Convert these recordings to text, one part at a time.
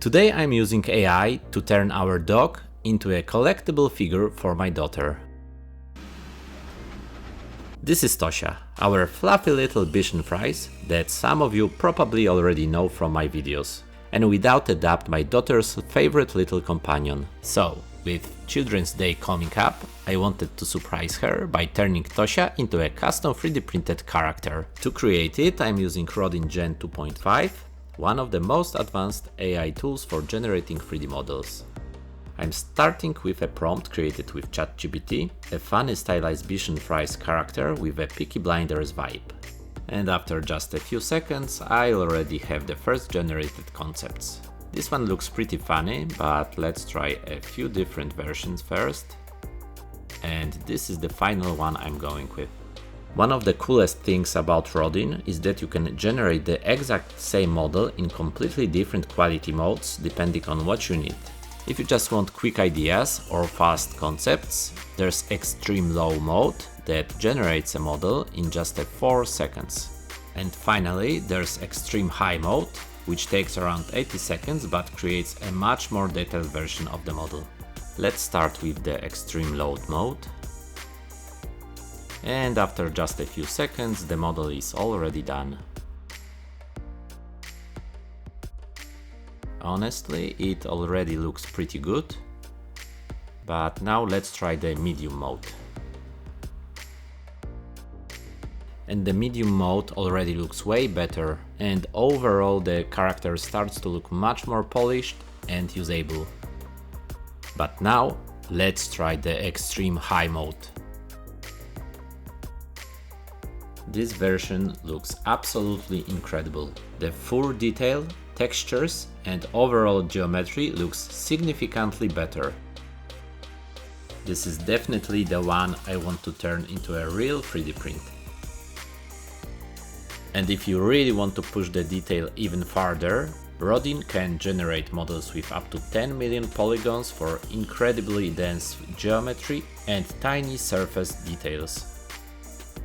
Today I'm using AI to turn our dog into a collectible figure for my daughter. This is Tosia, our fluffy little Bichon Frise that some of you probably already know from my videos, and without a doubt my daughter's favorite little companion. So, with Children's Day coming up, I wanted to surprise her by turning Tosia into a custom 3D printed character. To create it, I'm using Rodin Gen-2.5, one of the most advanced AI tools for generating 3D models. I'm starting with a prompt created with ChatGPT, a funny stylized Bichon Frise character with a Peaky Blinders vibe. And after just a few seconds, I already have the first generated concepts. This one looks pretty funny, but let's try a few different versions first. And this is the final one I'm going with. One of the coolest things about Rodin is that you can generate the exact same model in completely different quality modes depending on what you need. If you just want quick ideas or fast concepts, there's Extreme Low mode that generates a model in just 4 seconds. And finally, there's Extreme High mode, which takes around 80 seconds but creates a much more detailed version of the model. Let's start with the Extreme Low mode. And after just a few seconds, the model is already done. Honestly, it already looks pretty good, but now let's try the medium mode. And the medium mode already looks way better, and overall the character starts to look much more polished and usable. But now let's try the extreme high mode. This version looks absolutely incredible. The full detail, textures and overall geometry looks significantly better. This is definitely the one I want to turn into a real 3D print. And if you really want to push the detail even farther, Rodin can generate models with up to 10 million polygons for incredibly dense geometry and tiny surface details.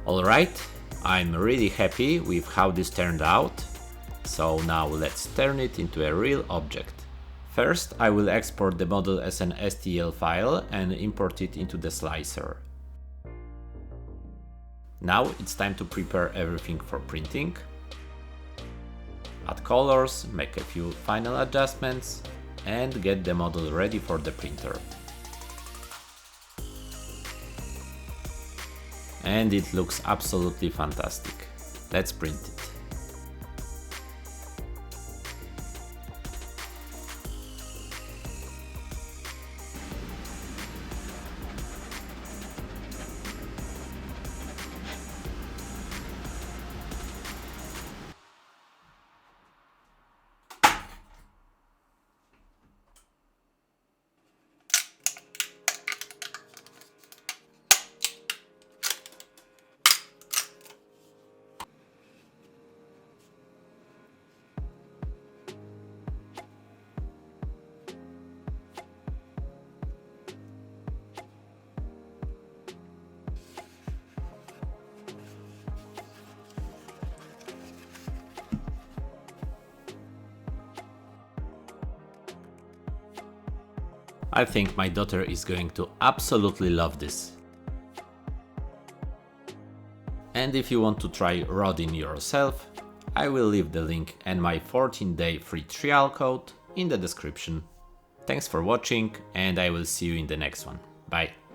Alright, I'm really happy with how this turned out, so now let's turn it into a real object. First, I will export the model as an STL file and import it into the slicer. Now it's time to prepare everything for printing. Add colors, make a few final adjustments, and get the model ready for the printer. And it looks absolutely fantastic. Let's print it. I think my daughter is going to absolutely love this. And if you want to try Rodin yourself, I will leave the link and my 14-day free trial code in the description. Thanks for watching, and I will see you in the next one. Bye!